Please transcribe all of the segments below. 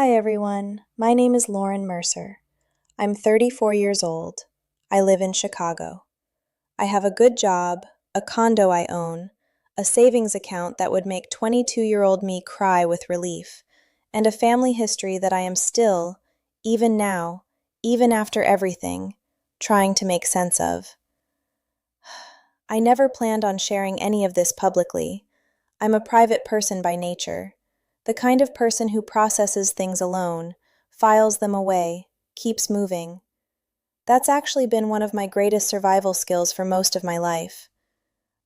Hi everyone, my name is Lauren Mercer. I'm 34 years old. I live in Chicago. I have a good job, a condo I own, a savings account that would make 22-year-old me cry with relief, and a family history that I am still, even now, even after everything, trying to make sense of. I never planned on sharing any of this publicly. I'm a private person by nature, the kind of person who processes things alone, files them away, keeps moving. That's actually been one of my greatest survival skills for most of my life.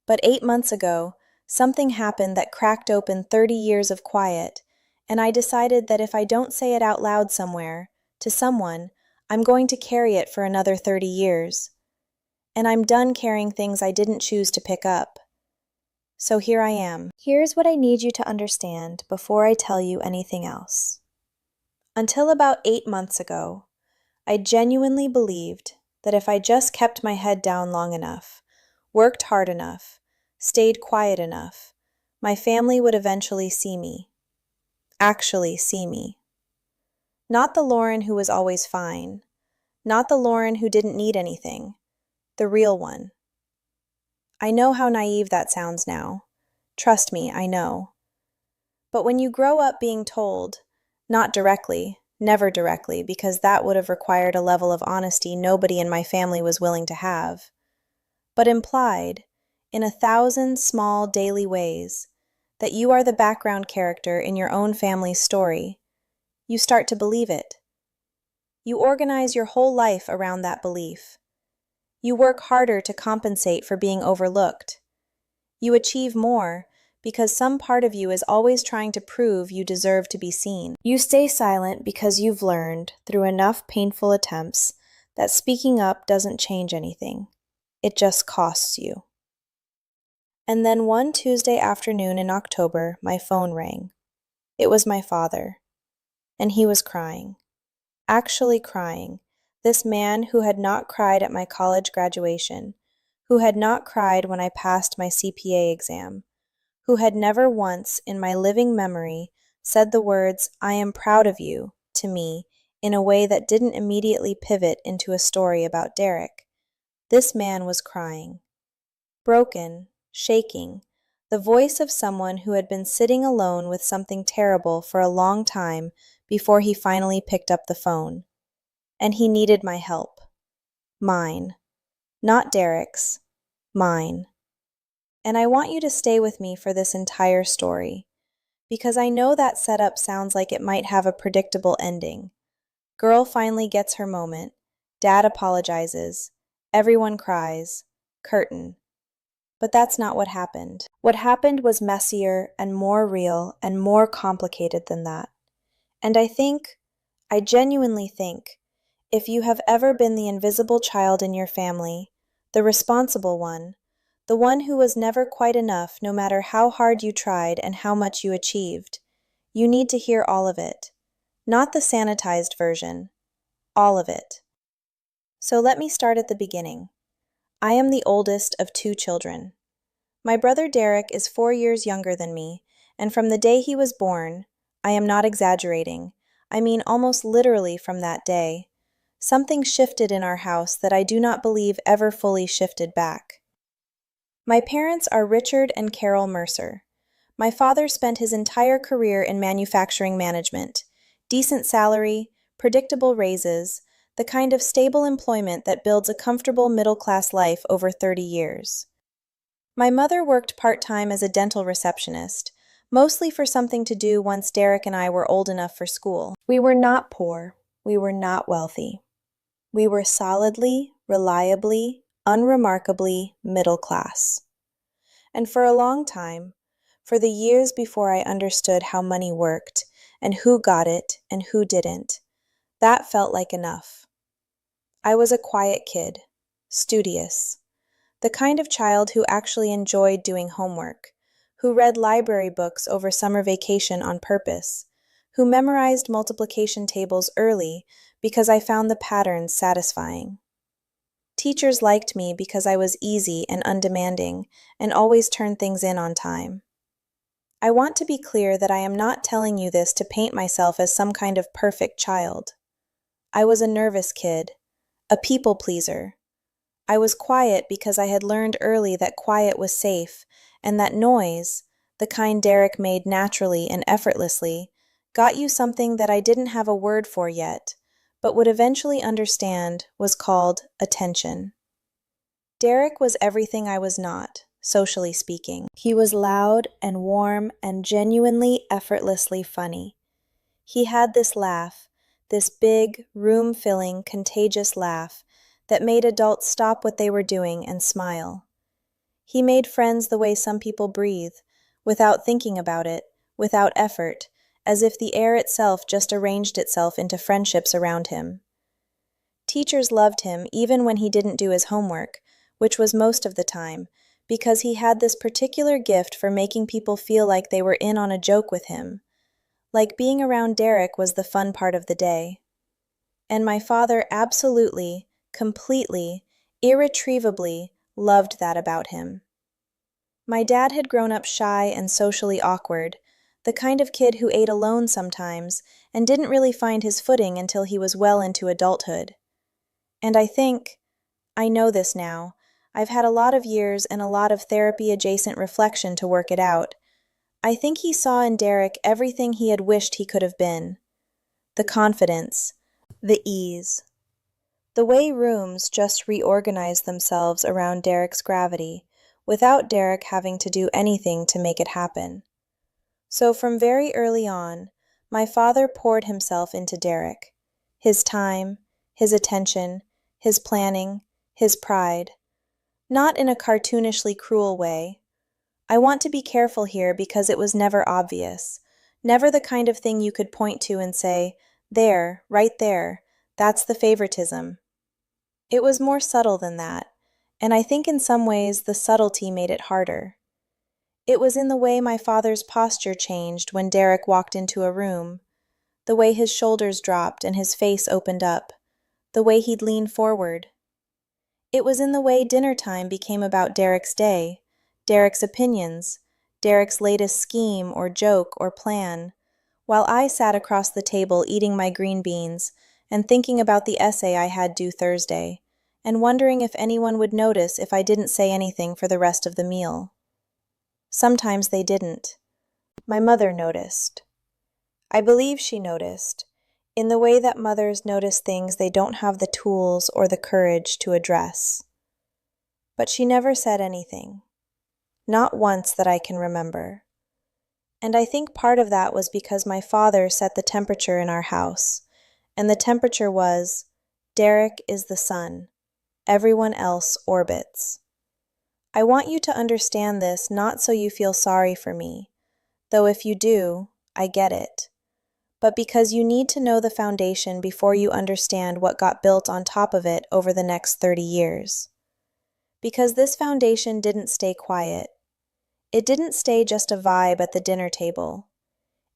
But 8 months ago, something happened that cracked open 30 years of quiet, and I decided that if I don't say it out loud somewhere, to someone, I'm going to carry it for another 30 years. And I'm done carrying things I didn't choose to pick up. So here I am. Here's what I need you to understand before I tell you anything else. Until about 8 months ago, I genuinely believed that if I just kept my head down long enough, worked hard enough, stayed quiet enough, my family would eventually see me. Actually see me. Not the Lauren who was always fine. Not the Lauren who didn't need anything. The real one. I know how naive that sounds now. Trust me, I know. But when you grow up being told, not directly, never directly, because that would have required a level of honesty nobody in my family was willing to have, but implied, in 1,000 small daily ways, that you are the background character in your own family's story, you start to believe it. You organize your whole life around that belief. You work harder to compensate for being overlooked. You achieve more because some part of you is always trying to prove you deserve to be seen. You stay silent because you've learned, through enough painful attempts, that speaking up doesn't change anything. It just costs you. And then one Tuesday afternoon in October, my phone rang. It was my father. And he was crying. Actually crying. This man who had not cried at my college graduation, who had not cried when I passed my CPA exam, who had never once in my living memory said the words, "I am proud of you," to me in a way that didn't immediately pivot into a story about Derek. This man was crying. Broken, shaking, the voice of someone who had been sitting alone with something terrible for a long time before he finally picked up the phone. And he needed my help. Mine. Not Derek's. Mine. And I want you to stay with me for this entire story, because I know that setup sounds like it might have a predictable ending. Girl finally gets her moment. Dad apologizes. Everyone cries. Curtain. But that's not what happened. What happened was messier and more real and more complicated than that. And I genuinely think, if you have ever been the invisible child in your family, the responsible one, the one who was never quite enough no matter how hard you tried and how much you achieved, you need to hear all of it. Not the sanitized version. All of it. So let me start at the beginning. I am the oldest of 2 children. My brother Derek is 4 years younger than me, and from the day he was born, I am not exaggerating, I mean almost literally from that day, something shifted in our house that I do not believe ever fully shifted back. My parents are Richard and Carol Mercer. My father spent his entire career in manufacturing management, decent salary, predictable raises, the kind of stable employment that builds a comfortable middle-class life over 30 years. My mother worked part-time as a dental receptionist, mostly for something to do once Derek and I were old enough for school. We were not poor. We were not wealthy. We were solidly, reliably, unremarkably middle class. And for a long time, for the years before I understood how money worked, and who got it and who didn't, that felt like enough. I was a quiet kid, studious, the kind of child who actually enjoyed doing homework, who read library books over summer vacation on purpose, who memorized multiplication tables early because I found the patterns satisfying. Teachers liked me because I was easy and undemanding and always turned things in on time. I want to be clear that I am not telling you this to paint myself as some kind of perfect child. I was a nervous kid, a people pleaser. I was quiet because I had learned early that quiet was safe, and that noise, the kind Derek made naturally and effortlessly, got you something that I didn't have a word for yet, but would eventually understand was called attention. Derek was everything I was not, socially speaking. He was loud and warm and genuinely effortlessly funny. He had this laugh, this big, room-filling, contagious laugh that made adults stop what they were doing and smile. He made friends the way some people breathe, without thinking about it, without effort, as if the air itself just arranged itself into friendships around him. Teachers loved him even when he didn't do his homework, which was most of the time, because he had this particular gift for making people feel like they were in on a joke with him. Like being around Derek was the fun part of the day. And my father absolutely, completely, irretrievably loved that about him. My dad had grown up shy and socially awkward, the kind of kid who ate alone sometimes and didn't really find his footing until he was well into adulthood. And I know this now, I've had a lot of years and a lot of therapy-adjacent reflection to work it out. I think he saw in Derek everything he had wished he could have been. The confidence, the ease. The way rooms just reorganized themselves around Derek's gravity, without Derek having to do anything to make it happen. So from very early on, my father poured himself into Derek. His time, his attention, his planning, his pride. Not in a cartoonishly cruel way. I want to be careful here because it was never obvious, never the kind of thing you could point to and say, there, right there, that's the favoritism. It was more subtle than that, and I think in some ways the subtlety made it harder. It was in the way my father's posture changed when Derek walked into a room, the way his shoulders dropped and his face opened up, the way he'd lean forward. It was in the way dinner time became about Derek's day, Derek's opinions, Derek's latest scheme or joke or plan, while I sat across the table eating my green beans and thinking about the essay I had due Thursday, and wondering if anyone would notice if I didn't say anything for the rest of the meal. Sometimes they didn't. My mother noticed. I believe she noticed, in the way that mothers notice things they don't have the tools or the courage to address. But she never said anything. Not once that I can remember. And I think part of that was because my father set the temperature in our house, and the temperature was, Derek is the sun. Everyone else orbits. I want you to understand this not so you feel sorry for me, though if you do, I get it, but because you need to know the foundation before you understand what got built on top of it over the next 30 years. Because this foundation didn't stay quiet. It didn't stay just a vibe at the dinner table.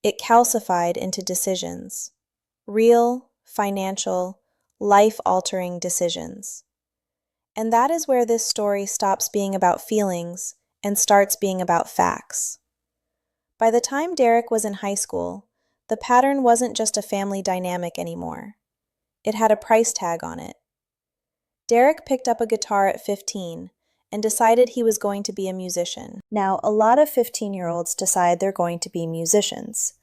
It calcified into decisions. Real, financial, life-altering decisions. And that is where this story stops being about feelings and starts being about facts. By the time Derek was in high school, the pattern wasn't just a family dynamic anymore. It had a price tag on it. Derek picked up a guitar at 15 and decided he was going to be a musician. Now, a lot of 15-year-olds decide they're going to be musicians.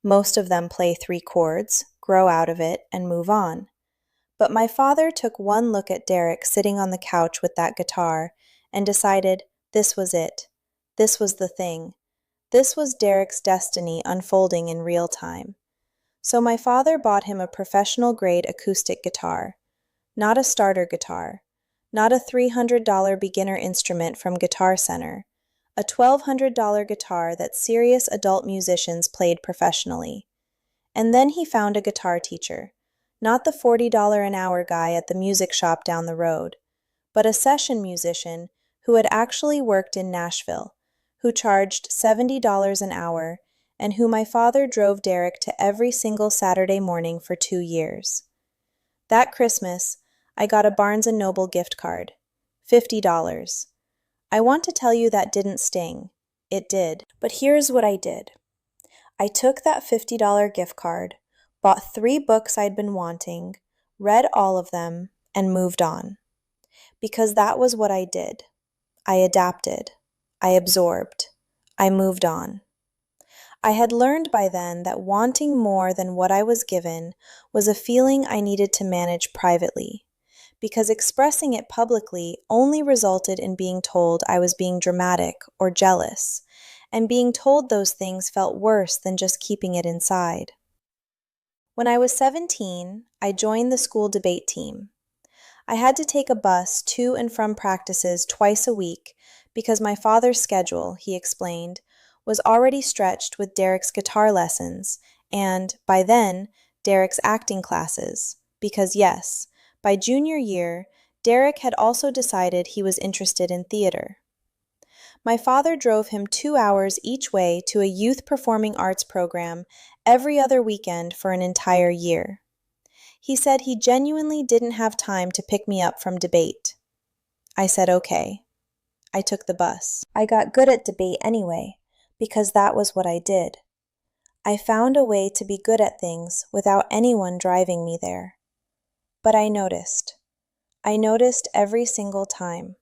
Most of them play 3 chords, grow out of it, and move on. But my father took one look at Derek sitting on the couch with that guitar and decided this was it. This was the thing. This was Derek's destiny unfolding in real time. So my father bought him a professional-grade acoustic guitar. Not a starter guitar. Not a $300 beginner instrument from Guitar Center. A $1,200 guitar that serious adult musicians played professionally. And then he found a guitar teacher. Not the $40 an hour guy at the music shop down the road, but a session musician who had actually worked in Nashville, who charged $70 an hour, and who my father drove Derek to every single Saturday morning for 2 years. That Christmas, I got a Barnes & Noble gift card. $50. I want to tell you that didn't sting. it did. But here's what I did. I took that $50 gift card, bought 3 books I'd been wanting, read all of them, and moved on. Because that was what I did. I adapted. I absorbed. I moved on. I had learned by then that wanting more than what I was given was a feeling I needed to manage privately, because expressing it publicly only resulted in being told I was being dramatic or jealous, and being told those things felt worse than just keeping it inside. When I was 17, I joined the school debate team. I had to take a bus to and from practices twice a week because my father's schedule, he explained, was already stretched with Derek's guitar lessons and, by then, Derek's acting classes, because yes, by junior year, Derek had also decided he was interested in theater. My father drove him 2 hours each way to a youth performing arts program every other weekend for an entire year. He said he genuinely didn't have time to pick me up from debate. I said okay. I took the bus. I got good at debate anyway, because that was what I did. I found a way to be good at things without anyone driving me there. But I noticed. I noticed every single time.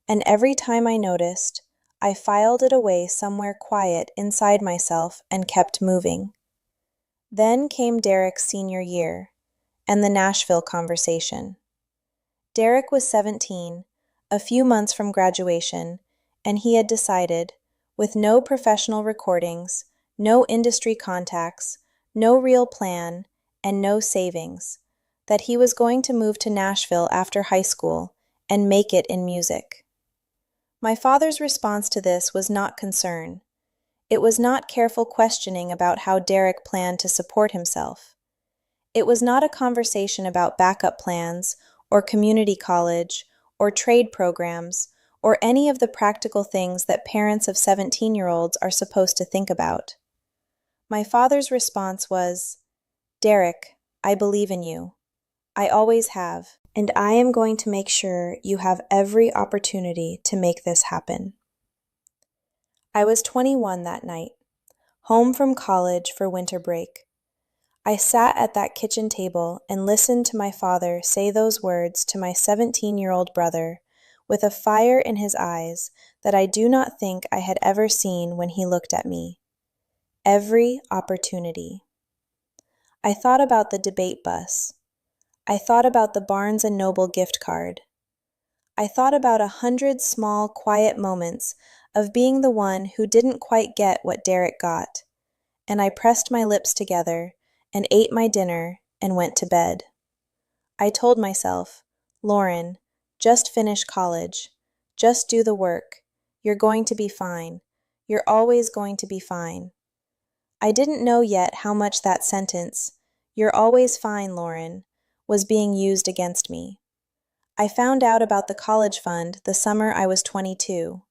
And every time I noticed, I filed it away somewhere quiet inside myself and kept moving. Then came Derek's senior year, and the Nashville conversation. Derek was 17, a few months from graduation, and he had decided, with no professional recordings, no industry contacts, no real plan, and no savings, that he was going to move to Nashville after high school and make it in music. My father's response to this was not concern. It was not careful questioning about how Derek planned to support himself. It was not a conversation about backup plans, or community college, or trade programs, or any of the practical things that parents of 17-year-olds are supposed to think about. My father's response was, "Derek, I believe in you. I always have, and I am going to make sure you have every opportunity to make this happen." I was 21 that night, home from college for winter break. I sat at that kitchen table and listened to my father say those words to my 17-year-old brother with a fire in his eyes that I do not think I had ever seen when he looked at me. Every opportunity. I thought about the debate bus. I thought about the Barnes & Noble gift card. I thought about 100 small, quiet moments of being the one who didn't quite get what Derek got, and I pressed my lips together and ate my dinner and went to bed. I told myself, "Lauren, just finish college. Just do the work. You're going to be fine. You're always going to be fine." I didn't know yet how much that sentence, "You're always fine, Lauren," was being used against me. I found out about the college fund the summer I was 22.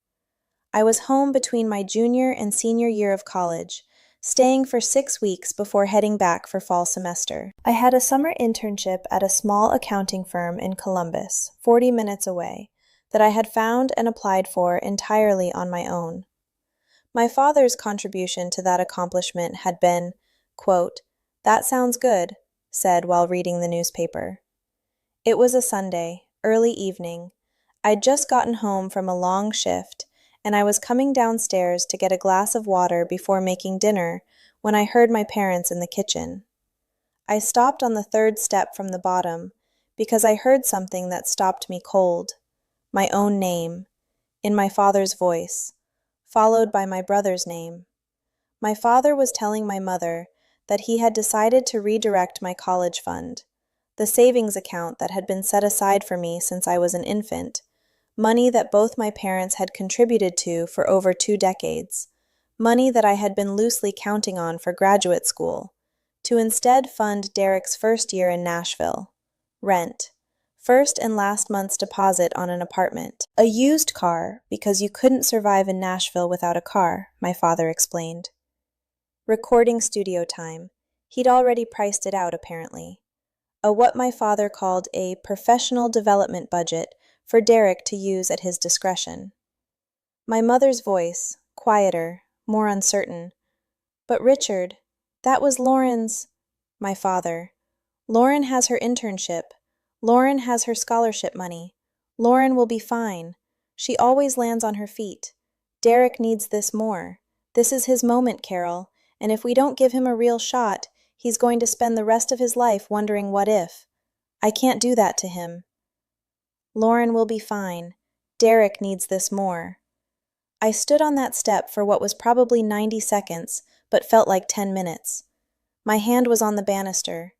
I was home between my junior and senior year of college, staying for 6 weeks before heading back for fall semester. I had a summer internship at a small accounting firm in Columbus, 40 minutes away, that I had found and applied for entirely on my own. My father's contribution to that accomplishment had been, quote, "That sounds good," said while reading the newspaper. It was a Sunday, early evening. I'd just gotten home from a long shift, and I was coming downstairs to get a glass of water before making dinner when I heard my parents in the kitchen. I stopped on the 3rd step from the bottom because I heard something that stopped me cold, my own name, in my father's voice, followed by my brother's name. My father was telling my mother that he had decided to redirect my college fund, the savings account that had been set aside for me since I was an infant, money that both my parents had contributed to for over 2 decades, money that I had been loosely counting on for graduate school, to instead fund Derek's first year in Nashville, rent, first and last month's deposit on an apartment, a used car because you couldn't survive in Nashville without a car, my father explained. Recording studio time. He'd already priced it out, apparently. What my father called a professional development budget for Derek to use at his discretion. My mother's voice, quieter, more uncertain. But Richard, that was Lauren's, my father. Lauren has her internship. Lauren has her scholarship money. Lauren will be fine. She always lands on her feet. Derek needs this more. This is his moment, Carol, and if we don't give him a real shot, he's going to spend the rest of his life wondering what if. I can't do that to him. Lauren will be fine. Derek needs this more. I stood on that step for what was probably 90 seconds, but felt like 10 minutes. My hand was on the banister.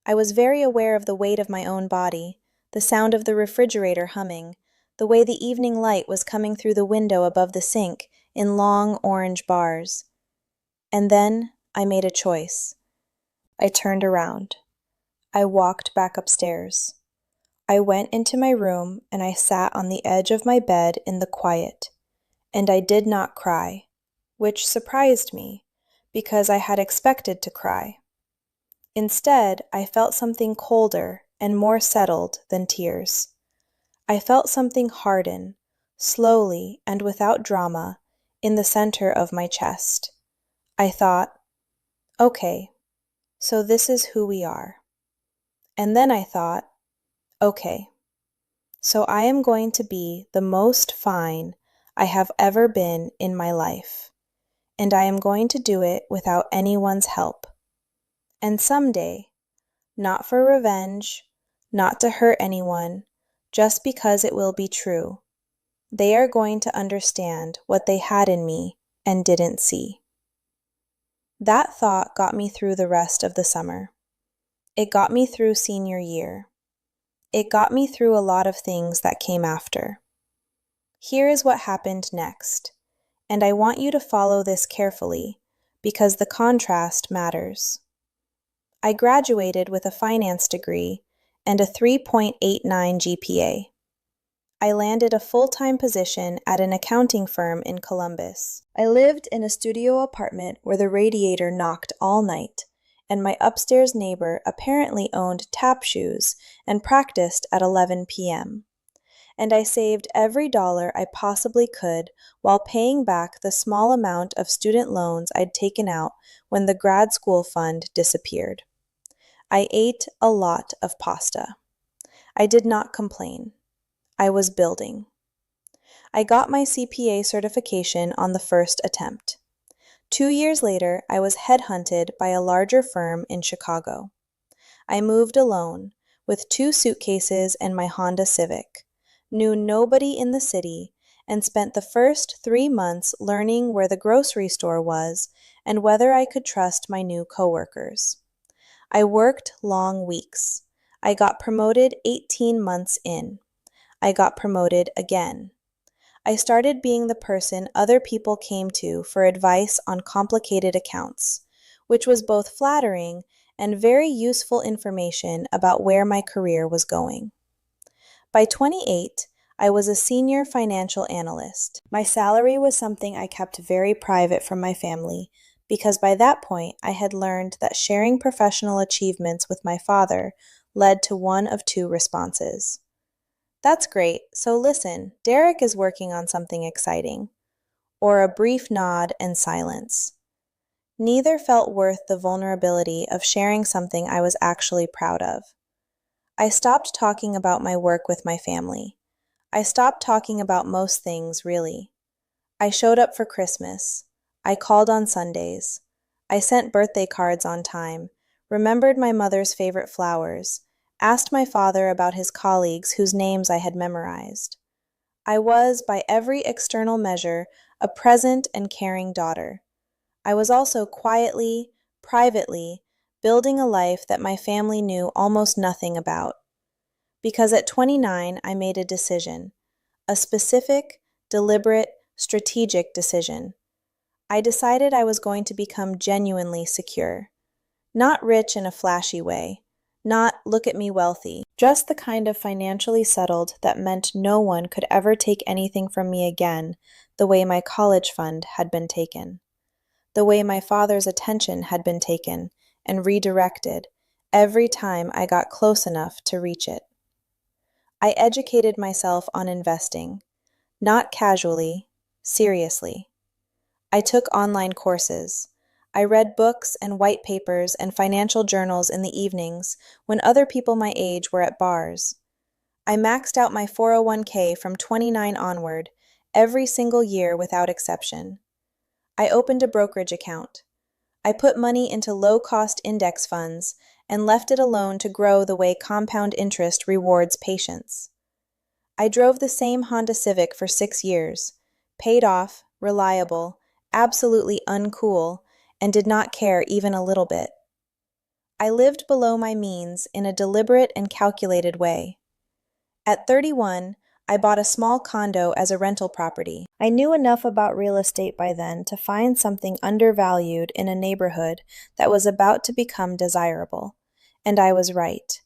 I was very aware of the weight of my own body, the sound of the refrigerator humming, the way the evening light was coming through the window above the sink in long orange bars. And then I made a choice. I turned around. I walked back upstairs. I went into my room and I sat on the edge of my bed in the quiet. And I did not cry, which surprised me, because I had expected to cry. Instead, I felt something colder and more settled than tears. I felt something harden, slowly and without drama, in the center of my chest. I thought, okay, so this is who we are. And then I thought, okay, so I am going to be the most fine I have ever been in my life, and I am going to do it without anyone's help. And someday, not for revenge, not to hurt anyone, just because it will be true, they are going to understand what they had in me and didn't see. That thought got me through the rest of the summer. It got me through senior year. It got me through a lot of things that came after. Here is what happened next, and I want you to follow this carefully because the contrast matters. I graduated with a finance degree and a 3.89 GPA. I landed a full-time position at an accounting firm in Columbus. I lived in a studio apartment where the radiator knocked all night, and my upstairs neighbor apparently owned tap shoes and practiced at 11 p.m. And I saved every dollar I possibly could while paying back the small amount of student loans I'd taken out when the grad school fund disappeared. I ate a lot of pasta. I did not complain. I was building. I got my CPA certification on the first attempt. 2 years later, I was headhunted by a larger firm in Chicago. I moved alone, with 2 suitcases and my Honda Civic, knew nobody in the city, and spent the first 3 months learning where the grocery store was and whether I could trust my new coworkers. I worked long weeks. I got promoted 18 months in. I got promoted again. I started being the person other people came to for advice on complicated accounts, which was both flattering and very useful information about where my career was going. By 28, I was a senior financial analyst. My salary was something I kept very private from my family, because by that point I had learned that sharing professional achievements with my father led to one of 2 responses. That's great, so listen, Derek is working on something exciting. Or a brief nod and silence. Neither felt worth the vulnerability of sharing something I was actually proud of. I stopped talking about my work with my family. I stopped talking about most things, really. I showed up for Christmas. I called on Sundays. I sent birthday cards on time, remembered my mother's favorite flowers, asked my father about his colleagues whose names I had memorized. I was, by every external measure, a present and caring daughter. I was also quietly, privately, building a life that my family knew almost nothing about. Because at 29, I made a decision, a specific, deliberate, strategic decision. I decided I was going to become genuinely secure. Not rich in a flashy way, not look at me wealthy, just the kind of financially settled that meant no one could ever take anything from me again the way my college fund had been taken, the way my father's attention had been taken and redirected every time I got close enough to reach it. I educated myself on investing, not casually, seriously. I took online courses. I read books and white papers and financial journals in the evenings when other people my age were at bars. I maxed out my 401k from 29 onward, every single year without exception. I opened a brokerage account. I put money into low-cost index funds and left it alone to grow the way compound interest rewards patience. I drove the same Honda Civic for 6 years, paid off, reliable, absolutely uncool, and did not care even a little bit. I lived below my means in a deliberate and calculated way. At 31, I bought a small condo as a rental property. I knew enough about real estate by then to find something undervalued in a neighborhood that was about to become desirable, and I was right.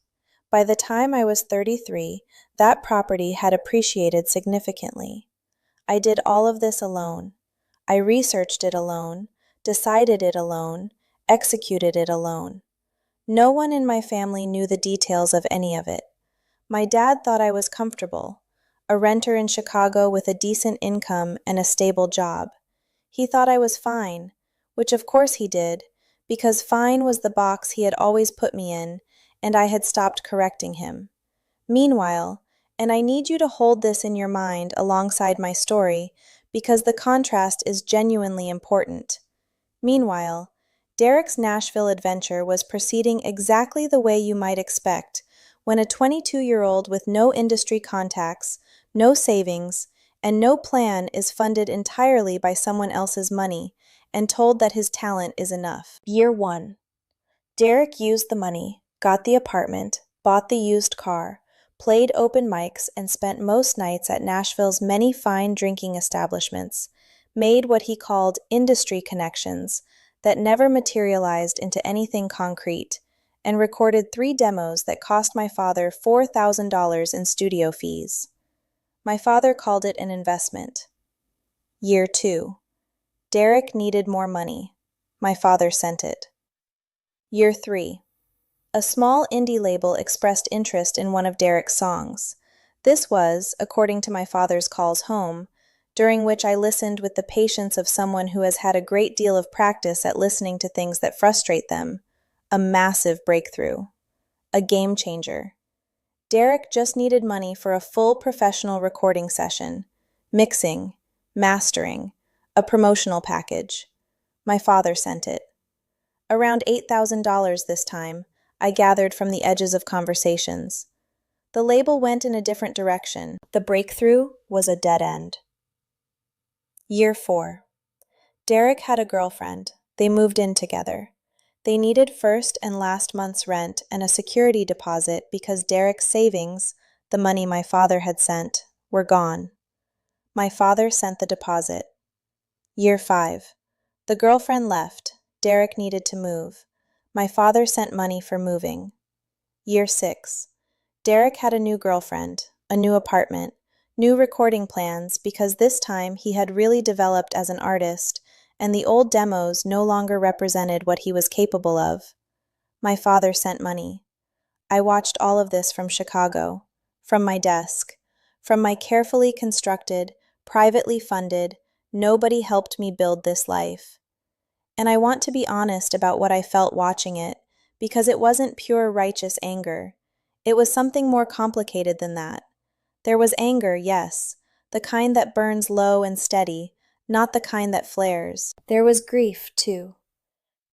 By the time I was 33, that property had appreciated significantly. I did all of this alone. I researched it alone, decided it alone, executed it alone. No one in my family knew the details of any of it. My dad thought I was comfortable, a renter in Chicago with a decent income and a stable job. He thought I was fine, which of course he did, because fine was the box he had always put me in, and I had stopped correcting him. Meanwhile, and I need you to hold this in your mind alongside my story, because the contrast is genuinely important. Meanwhile, Derek's Nashville adventure was proceeding exactly the way you might expect when a 22-year-old with no industry contacts, no savings, and no plan is funded entirely by someone else's money and told that his talent is enough. Year 1. Derek used the money, got the apartment, bought the used car, played open mics, and spent most nights at Nashville's many fine drinking establishments, made what he called industry connections that never materialized into anything concrete, and recorded 3 demos that cost my father $4,000 in studio fees. My father called it an investment. Year 2. Derek needed more money. My father sent it. Year 3. A small indie label expressed interest in one of Derek's songs. This was, according to my father's calls home, during which I listened with the patience of someone who has had a great deal of practice at listening to things that frustrate them, a massive breakthrough, a game changer. Derek just needed money for a full professional recording session, mixing, mastering, a promotional package. My father sent it. Around $8,000 this time, I gathered from the edges of conversations. The label went in a different direction. The breakthrough was a dead end. Year 4. Derek had a girlfriend. They moved in together. They needed first and last month's rent and a security deposit because Derek's savings, the money my father had sent, were gone. My father sent the deposit. Year 5. The girlfriend left. Derek needed to move. My father sent money for moving. Year 6. Derek had a new girlfriend, a new apartment, new recording plans because this time he had really developed as an artist, and the old demos no longer represented what he was capable of. My father sent money. I watched all of this from Chicago, from my desk, from my carefully constructed, privately funded, nobody helped me build this life. And I want to be honest about what I felt watching it, because it wasn't pure righteous anger. It was something more complicated than that. There was anger, yes, the kind that burns low and steady, not the kind that flares. There was grief, too.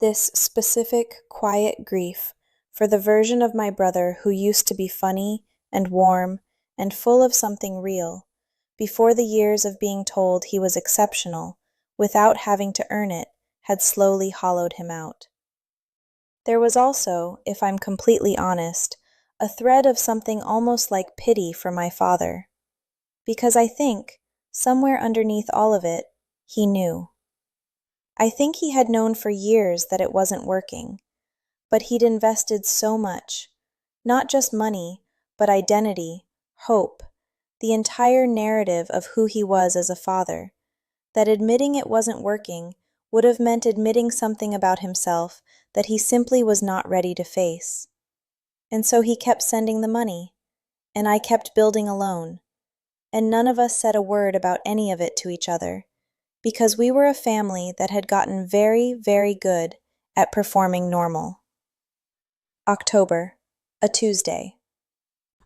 This specific, quiet grief for the version of my brother who used to be funny and warm and full of something real, before the years of being told he was exceptional, without having to earn it, had slowly hollowed him out. There was also, if I'm completely honest, a thread of something almost like pity for my father. Because I think, somewhere underneath all of it, he knew. I think he had known for years that it wasn't working, but he'd invested so much, not just money, but identity, hope, the entire narrative of who he was as a father, that admitting it wasn't working would have meant admitting something about himself that he simply was not ready to face. And so he kept sending the money, and I kept building alone, and none of us said a word about any of it to each other, because we were a family that had gotten very, very good at performing normal. October, a Tuesday.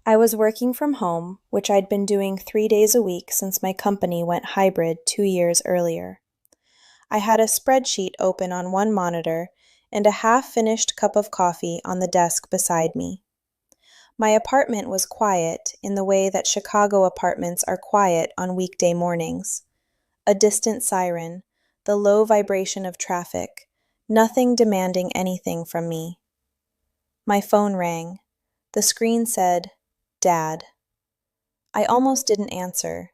I was working from home, which I'd been doing 3 days a week since my company went hybrid 2 years earlier. I had a spreadsheet open on one monitor and a half-finished cup of coffee on the desk beside me. My apartment was quiet in the way that Chicago apartments are quiet on weekday mornings. A distant siren, the low vibration of traffic, nothing demanding anything from me. My phone rang. The screen said, "Dad." I almost didn't answer.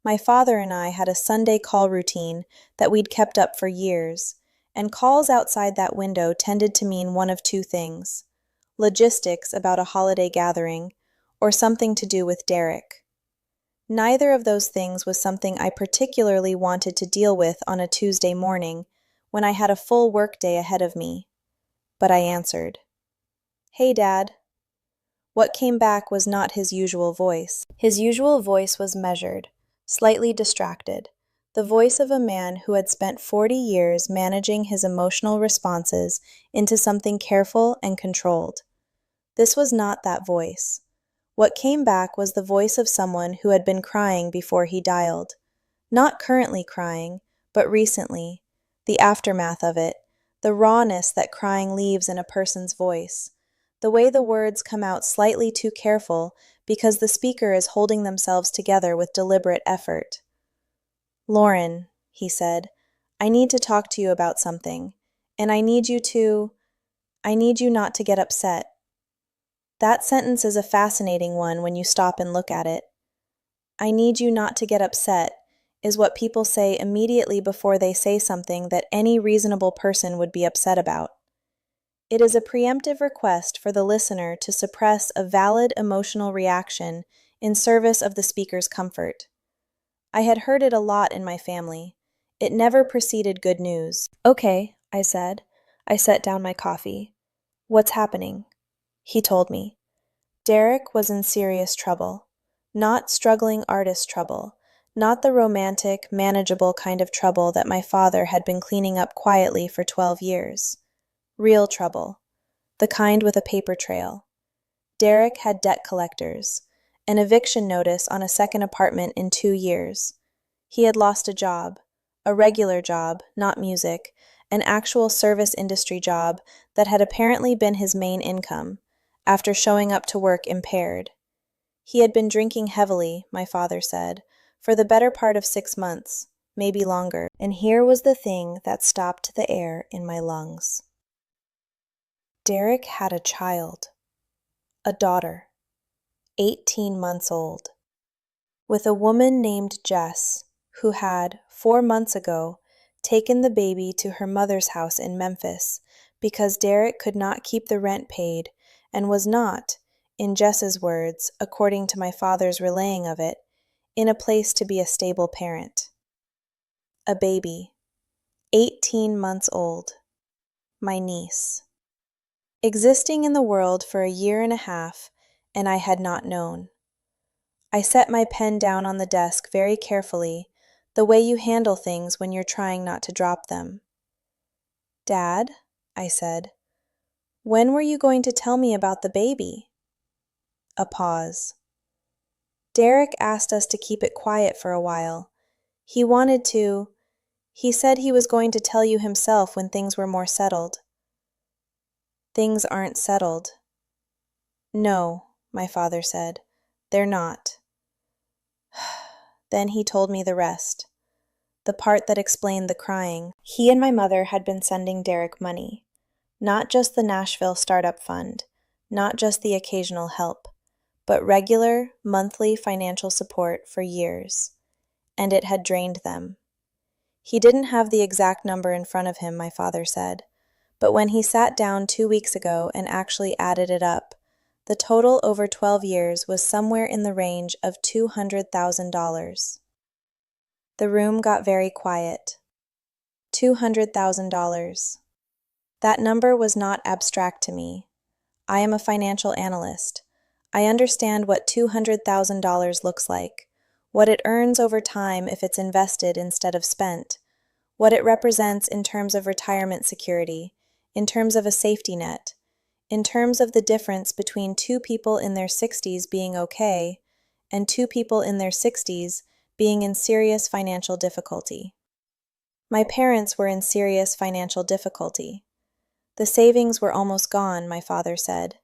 My father and I had a Sunday call routine that we'd kept up for years, and calls outside that window tended to mean one of two things: logistics about a holiday gathering, or something to do with Derek. Neither of those things was something I particularly wanted to deal with on a Tuesday morning when I had a full workday ahead of me. But I answered. "Hey, Dad." What came back was not his usual voice. His usual voice was measured, slightly distracted, the voice of a man who had spent 40 years managing his emotional responses into something careful and controlled. This was not that voice. What came back was the voice of someone who had been crying before he dialed. Not currently crying, but recently. The aftermath of it, the rawness that crying leaves in a person's voice. The way the words come out slightly too careful because the speaker is holding themselves together with deliberate effort. "Lauren," he said, "I need to talk to you about something, and I need you not to get upset." That sentence is a fascinating one when you stop and look at it. "I need you not to get upset" is what people say immediately before they say something that any reasonable person would be upset about. It is a preemptive request for the listener to suppress a valid emotional reaction in service of the speaker's comfort. I had heard it a lot in my family. It never preceded good news. "Okay," I said. I set down my coffee. "What's happening?" He told me. Derek was in serious trouble. Not struggling artist trouble. Not the romantic, manageable kind of trouble that my father had been cleaning up quietly for 12 years. Real trouble. The kind with a paper trail. Derek had debt collectors. An eviction notice on a second apartment in 2 years. He had lost a job. A regular job, not music. An actual service industry job that had apparently been his main income, after showing up to work impaired. He had been drinking heavily, my father said, for the better part of 6 months, maybe longer. And here was the thing that stopped the air in my lungs. Derek had a child. A daughter. 18 months old. With a woman named Jess, who had, 4 months ago, taken the baby to her mother's house in Memphis because Derek could not keep the rent paid and was not, in Jess's words, according to my father's relaying of it, in a place to be a stable parent. A baby. 18 months old. My niece. Existing in the world for a year and a half, and I had not known. I set my pen down on the desk very carefully, the way you handle things when you're trying not to drop them. "Dad," I said, "when were you going to tell me about the baby?" A pause. "Derek asked us to keep it quiet for a while. He said he was going to tell you himself when things were more settled." "Things aren't settled." "No," my father said, "they're not." Then he told me the rest. The part that explained the crying. He and my mother had been sending Derek money. Not just the Nashville startup fund, not just the occasional help, but regular, monthly financial support for years. And it had drained them. He didn't have the exact number in front of him, my father said, but when he sat down 2 weeks ago and actually added it up, the total over 12 years was somewhere in the range of $200,000. The room got very quiet. $200,000. That number was not abstract to me. I am a financial analyst. I understand what $200,000 looks like, what it earns over time if it's invested instead of spent, what it represents in terms of retirement security, in terms of a safety net, in terms of the difference between two people in their 60s being okay and two people in their 60s being in serious financial difficulty. My parents were in serious financial difficulty. The savings were almost gone, my father said.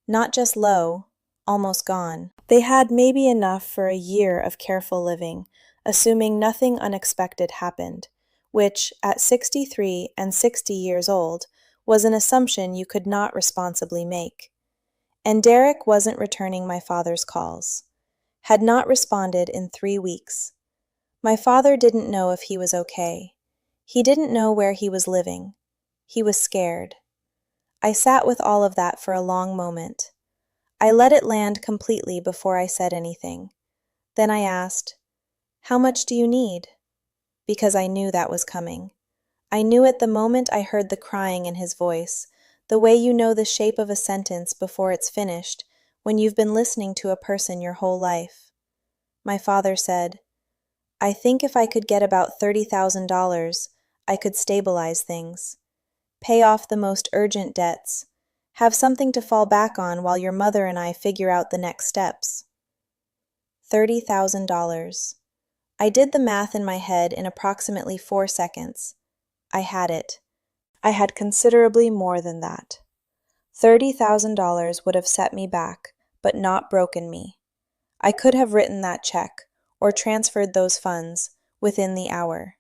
Not just low, almost gone. They had maybe enough for a year of careful living, assuming nothing unexpected happened, which, at 63 and 60 years old, was an assumption you could not responsibly make. And Derek wasn't returning my father's calls. Had not responded in 3 weeks. My father didn't know if he was okay. He didn't know where he was living. He was scared. I sat with all of that for a long moment. I let it land completely before I said anything. Then I asked, "How much do you need?" Because I knew that was coming. I knew it the moment I heard the crying in his voice, the way you know the shape of a sentence before it's finished when you've been listening to a person your whole life. My father said, "I think if I could get about $30,000, I could stabilize things. Pay off the most urgent debts. Have something to fall back on while your mother and I figure out the next steps." $30,000. I did the math in my head in approximately 4 seconds. I had it. I had considerably more than that. $30,000 would have set me back, but not broken me. I could have written that check, or transferred those funds, within the hour.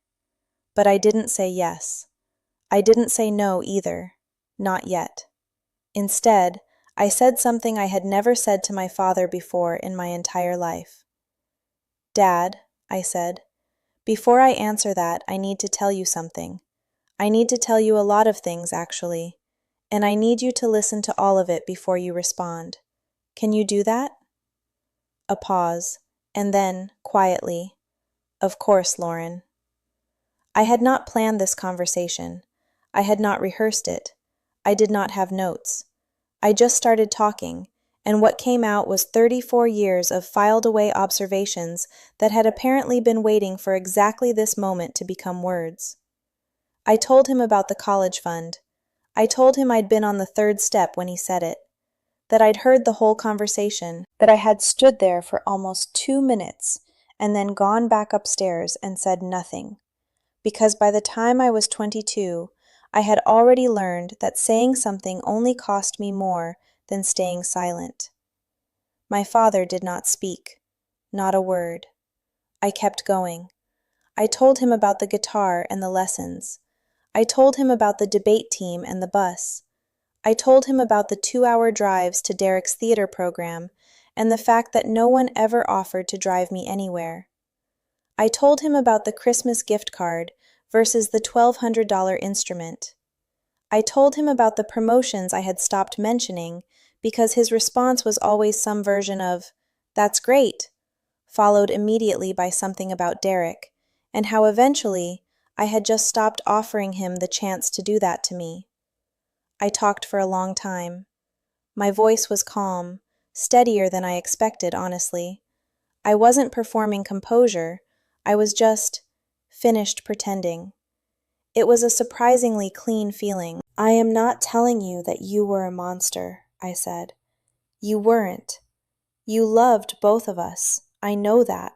But I didn't say yes. I didn't say no either. Not yet. Instead, I said something I had never said to my father before in my entire life. "Dad," I said, "before I answer that, I need to tell you something. I need to tell you a lot of things, actually, and I need you to listen to all of it before you respond. Can you do that?" A pause, and then, quietly, "Of course, Lauren." I had not planned this conversation. I had not rehearsed it. I did not have notes. I just started talking, and what came out was 34 years of filed-away observations that had apparently been waiting for exactly this moment to become words. I told him about the college fund. I told him I'd been on the 3rd step when he said it, that I'd heard the whole conversation, that I had stood there for almost 2 minutes and then gone back upstairs and said nothing, because by the time I was 22, I had already learned that saying something only cost me more than staying silent. My father did not speak, not a word. I kept going. I told him about the guitar and the lessons. I told him about the debate team and the bus. I told him about the 2-hour drives to Derek's theater program and the fact that no one ever offered to drive me anywhere. I told him about the Christmas gift card versus the $1,200 instrument. I told him about the promotions I had stopped mentioning because his response was always some version of, "That's great," followed immediately by something about Derek, and how eventually I had just stopped offering him the chance to do that to me. I talked for a long time. My voice was calm, steadier than I expected, honestly. I wasn't performing composure, I was just finished pretending. It was a surprisingly clean feeling. "I am not telling you that you were a monster," I said. "You weren't. You loved both of us, I know that.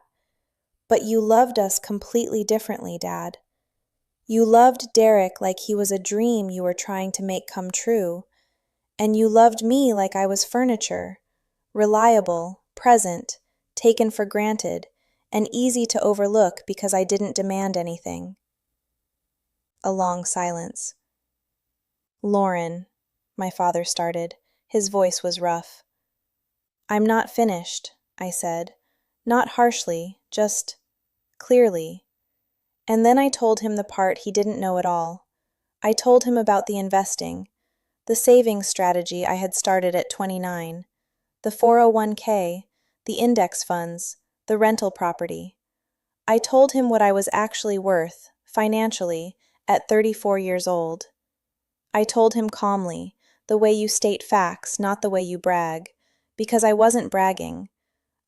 But you loved us completely differently, Dad. You loved Derek like he was a dream you were trying to make come true, and you loved me like I was furniture, reliable, present, taken for granted, and easy to overlook because I didn't demand anything." A long silence. "Lauren," my father started. His voice was rough. "I'm not finished," I said. Not harshly, just clearly. And then I told him the part he didn't know at all. I told him about the investing, the savings strategy I had started at 29, the 401k, the index funds, the rental property. I told him what I was actually worth, financially, at 34 years old. I told him calmly, the way you state facts, not the way you brag, because I wasn't bragging.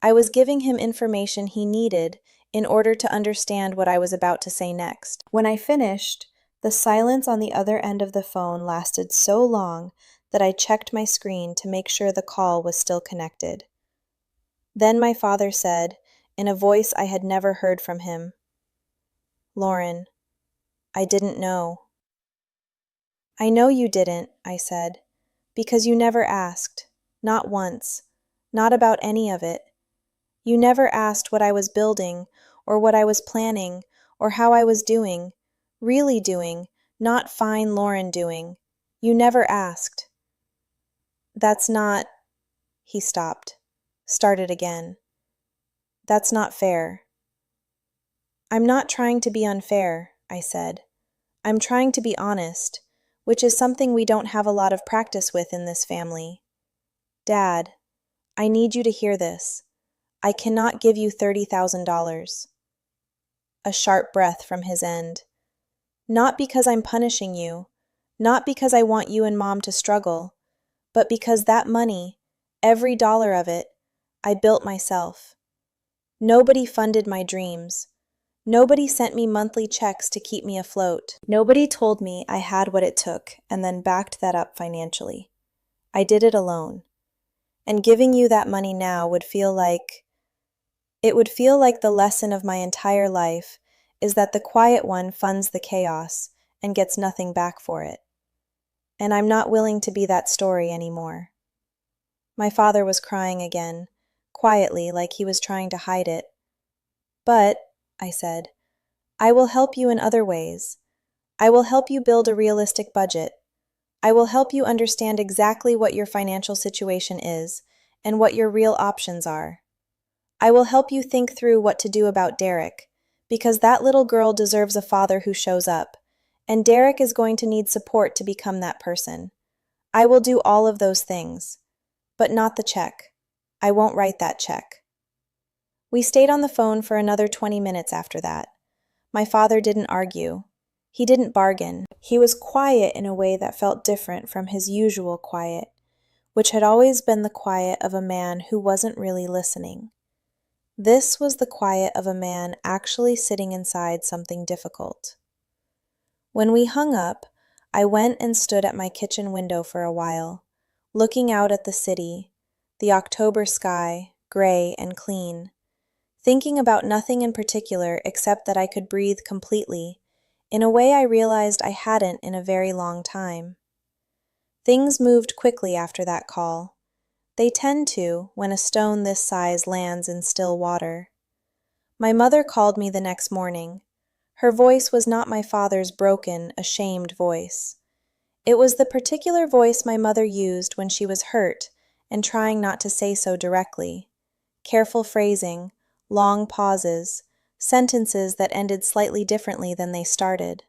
I was giving him information he needed in order to understand what I was about to say next. When I finished, the silence on the other end of the phone lasted so long that I checked my screen to make sure the call was still connected. Then my father said, in a voice I had never heard from him, "Lauren, I didn't know." "I know you didn't," I said, "because you never asked. Not once. Not about any of it. You never asked what I was building, or what I was planning, or how I was doing. Really doing, not fine Lauren doing. You never asked." "That's not—" He stopped. Started again. "That's not fair." "I'm not trying to be unfair," I said. "I'm trying to be honest, which is something we don't have a lot of practice with in this family. Dad, I need you to hear this. I cannot give you $30,000. A sharp breath from his end. "Not because I'm punishing you, not because I want you and Mom to struggle, but because that money, every dollar of it, I built myself. Nobody funded my dreams. Nobody sent me monthly checks to keep me afloat. Nobody told me I had what it took and then backed that up financially. I did it alone. And giving you that money now would feel like— it would feel like the lesson of my entire life is that the quiet one funds the chaos and gets nothing back for it. And I'm not willing to be that story anymore." My father was crying again, quietly, like he was trying to hide it. "But," I said, "I will help you in other ways. I will help you build a realistic budget. I will help you understand exactly what your financial situation is and what your real options are. I will help you think through what to do about Derek, because that little girl deserves a father who shows up, and Derek is going to need support to become that person. I will do all of those things, but not the check. I won't write that check." We stayed on the phone for another 20 minutes after that. My father didn't argue. He didn't bargain. He was quiet in a way that felt different from his usual quiet, which had always been the quiet of a man who wasn't really listening. This was the quiet of a man actually sitting inside something difficult. When we hung up, I went and stood at my kitchen window for a while, looking out at the city, the October sky, gray and clean, thinking about nothing in particular except that I could breathe completely, in a way I realized I hadn't in a very long time. Things moved quickly after that call. They tend to when a stone this size lands in still water. My mother called me the next morning. Her voice was not my father's broken, ashamed voice. It was the particular voice my mother used when she was hurt and trying not to say so directly. Careful phrasing, long pauses, sentences that ended slightly differently than they started.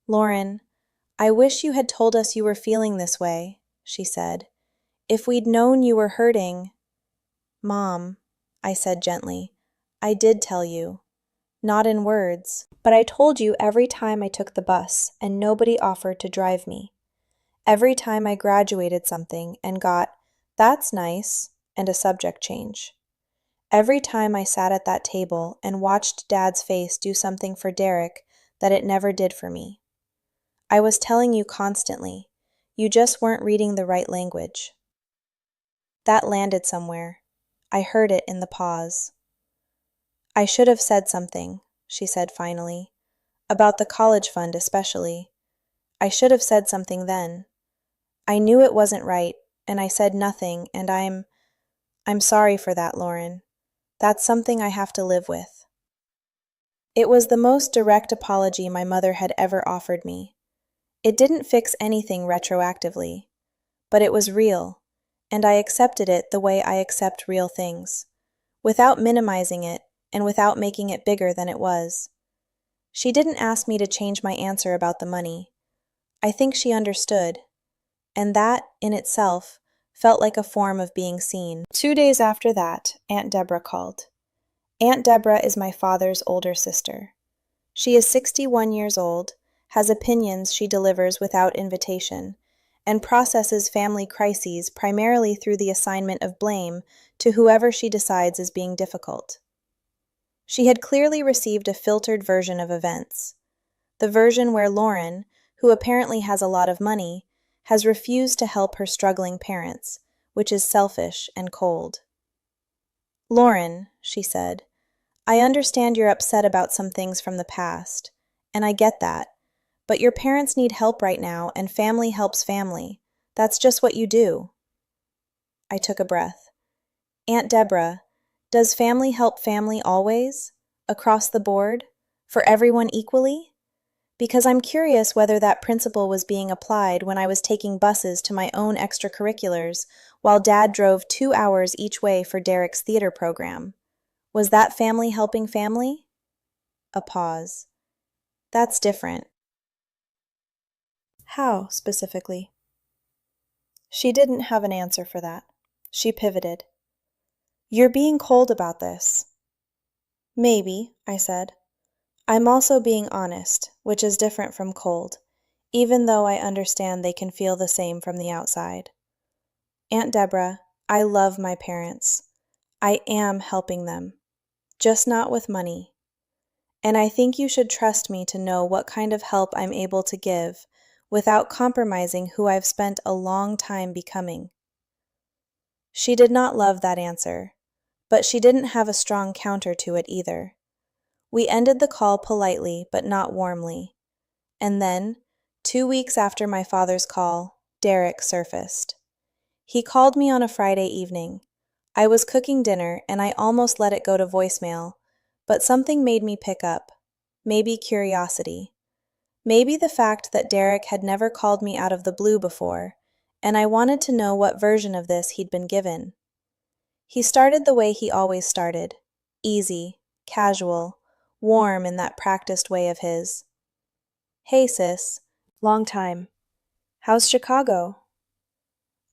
"Lauren, I wish you had told us you were feeling this way," she said. "If we'd known you were hurting—" "Mom," I said gently, "I did tell you. Not in words, but I told you every time I took the bus and nobody offered to drive me. Every time I graduated something and got, 'That's nice,' and a subject change. Every time I sat at that table and watched Dad's face do something for Derek that it never did for me. I was telling you constantly. You just weren't reading the right language." That landed somewhere. I heard it in the pause. "I should have said something," she said finally. "About the college fund especially. I should have said something then. I knew it wasn't right, and I said nothing, and I'm sorry for that, Lauren. That's something I have to live with." It was the most direct apology my mother had ever offered me. It didn't fix anything retroactively, but it was real, and I accepted it the way I accept real things, without minimizing it and without making it bigger than it was. She didn't ask me to change my answer about the money. I think she understood, and that, in itself, felt like a form of being seen. 2 days after that, Aunt Deborah called. Aunt Deborah is my father's older sister. She is 61 years old, has opinions she delivers without invitation, and processes family crises primarily through the assignment of blame to whoever she decides is being difficult. She had clearly received a filtered version of events, the version where Lauren, who apparently has a lot of money, has refused to help her struggling parents, which is selfish and cold. "Lauren," she said, "I understand you're upset about some things from the past, and I get that, but your parents need help right now, and family helps family. That's just what you do." I took a breath. "Aunt Deborah, does family help family always? Across the board? For everyone equally? Because I'm curious whether that principle was being applied when I was taking buses to my own extracurriculars while Dad drove 2 hours each way for Derek's theater program. Was that family helping family?" A pause. "That's different." "How, specifically?" She didn't have an answer for that. She pivoted. "You're being cold about this." "Maybe," I said. "I'm also being honest, which is different from cold, even though I understand they can feel the same from the outside. Aunt Deborah, I love my parents. I am helping them, just not with money. And I think you should trust me to know what kind of help I'm able to give without compromising who I've spent a long time becoming." She did not love that answer, but she didn't have a strong counter to it either. We ended the call politely but not warmly. And then, 2 weeks after my father's call, Derek surfaced. He called me on a Friday evening. I was cooking dinner and I almost let it go to voicemail, but something made me pick up. Maybe curiosity. Maybe the fact that Derek had never called me out of the blue before, and I wanted to know what version of this he'd been given. He started the way he always started, easy, casual, warm in that practiced way of his. "Hey sis, long time. How's Chicago?"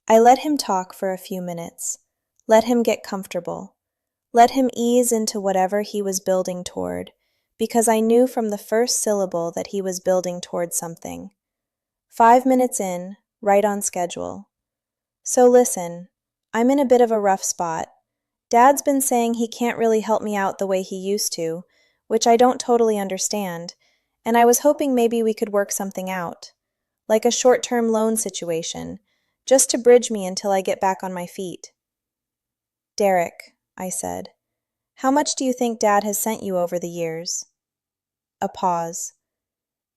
I let him talk for a few minutes, let him get comfortable, let him ease into whatever he was building toward, because I knew from the first syllable that he was building toward something. 5 minutes in, right on schedule. "So listen, I'm in a bit of a rough spot. Dad's been saying he can't really help me out the way he used to, which I don't totally understand, and I was hoping maybe we could work something out, like a short-term loan situation, just to bridge me until I get back on my feet." "Derek," I said, "how much do you think Dad has sent you over the years?" A pause.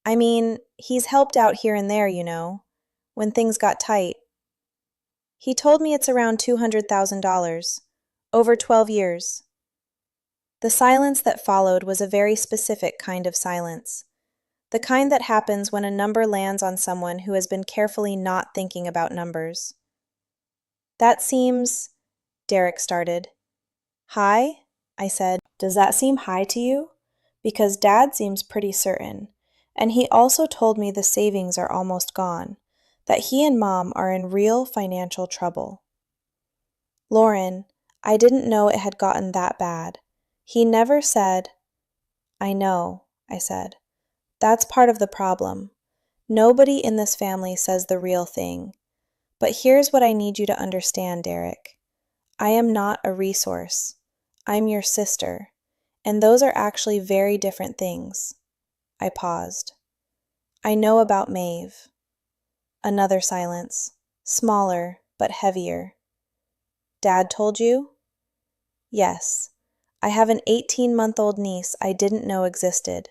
"I mean, he's helped out here and there, you know, when things got tight." "He told me it's around $200,000, over 12 years. The silence that followed was a very specific kind of silence. The kind that happens when a number lands on someone who has been carefully not thinking about numbers. "That seems," Derek started. "High?" I said. "Does that seem high to you? Because Dad seems pretty certain. And he also told me the savings are almost gone, that he and Mom are in real financial trouble." "Lauren, I didn't know it had gotten that bad. He never said—" "I know," I said. "That's part of the problem. Nobody in this family says the real thing. But here's what I need you to understand, Derek. I am not a resource. I'm your sister. And those are actually very different things." I paused. "I know about Maeve." Another silence, smaller but heavier. "Dad told you?" "Yes. I have an 18-month-old niece I didn't know existed.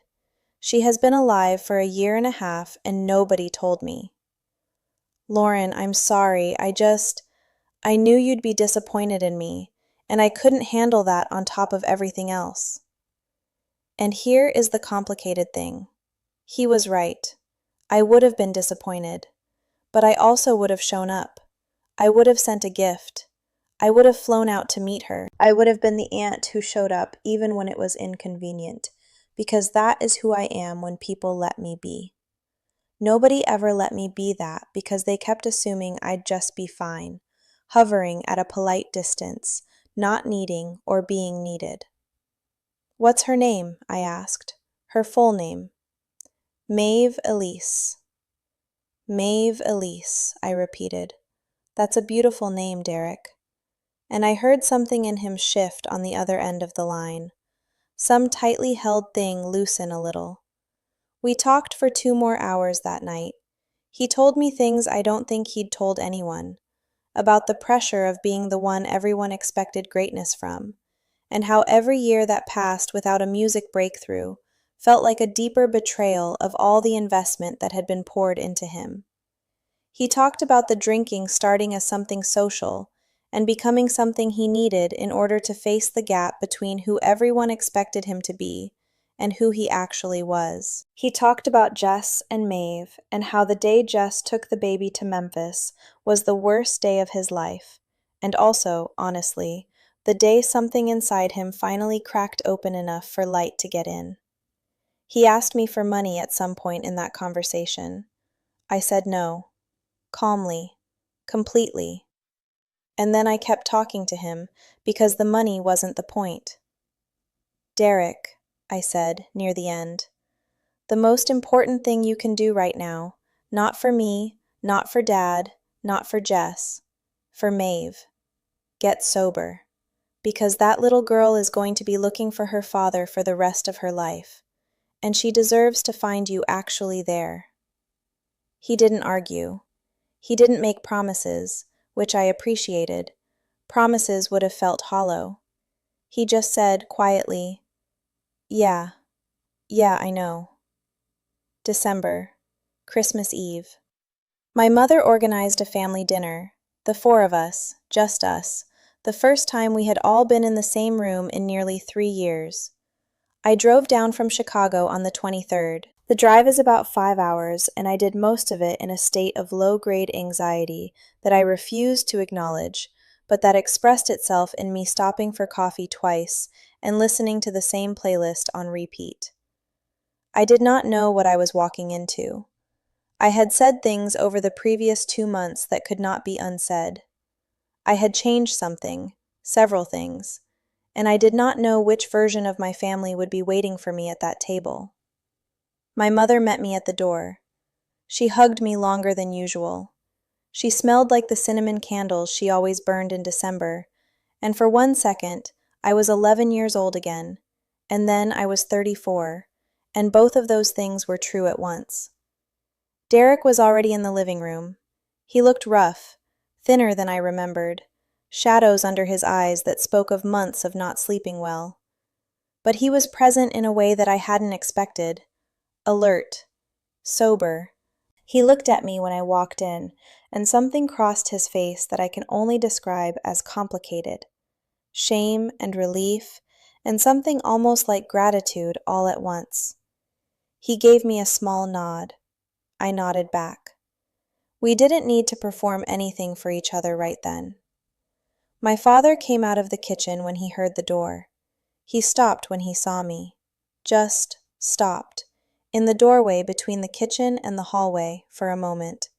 She has been alive for a year and a half and nobody told me." "Lauren, I'm sorry. I knew you'd be disappointed in me, and I couldn't handle that on top of everything else." And here is the complicated thing. He was right. I would have been disappointed. But I also would have shown up. I would have sent a gift. I would have flown out to meet her. I would have been the aunt who showed up even when it was inconvenient, because that is who I am when people let me be. Nobody ever let me be that because they kept assuming I'd just be fine, hovering at a polite distance, not needing or being needed. "What's her name?" I asked. "Her full name." "Maeve Elise." "Maeve Elise," I repeated. "That's a beautiful name, Derek." And I heard something in him shift on the other end of the line. some tightly held thing loosen a little. We talked for 2 more hours that night. He told me things I don't think he'd told anyone, about the pressure of being the one everyone expected greatness from, and how every year that passed without a music breakthrough felt like a deeper betrayal of all the investment that had been poured into him. He talked about the drinking starting as something social and becoming something he needed in order to face the gap between who everyone expected him to be and who he actually was. He talked about Jess and Maeve and how the day Jess took the baby to Memphis was the worst day of his life, and also, honestly, the day something inside him finally cracked open enough for light to get in. He asked me for money at some point in that conversation. I said no, calmly, completely. And then I kept talking to him because the money wasn't the point. Derek, I said, near the end, the most important thing you can do right now, not for me, not for Dad, not for Jess, for Maeve, get sober. Because that little girl is going to be looking for her father for the rest of her life, and she deserves to find you actually there. He didn't argue. He didn't make promises, which I appreciated. Promises would have felt hollow. He just said quietly, yeah, I know. December, Christmas Eve. My mother organized a family dinner, the 4 of us, just us, the first time we had all been in the same room in nearly 3 years. I drove down from Chicago on the 23rd. The drive is about 5 hours, and I did most of it in a state of low-grade anxiety that I refused to acknowledge, but that expressed itself in me stopping for coffee twice and listening to the same playlist on repeat. I did not know what I was walking into. I had said things over the previous 2 months that could not be unsaid. I had changed something, several things, and I did not know which version of my family would be waiting for me at that table. My mother met me at the door. She hugged me longer than usual. She smelled like the cinnamon candles she always burned in December, and for 1 second, I was 11 years old again, and then I was 34, and both of those things were true at once. Derek was already in the living room. He looked rough, thinner than I remembered, shadows under his eyes that spoke of months of not sleeping well. But he was present in a way that I hadn't expected, alert, sober. He looked at me when I walked in, and something crossed his face that I can only describe as complicated. Shame and relief, and something almost like gratitude all at once. He gave me a small nod. I nodded back. We didn't need to perform anything for each other right then. My father came out of the kitchen when he heard the door. He stopped when he saw me. Just stopped, in the doorway between the kitchen and the hallway, for a moment.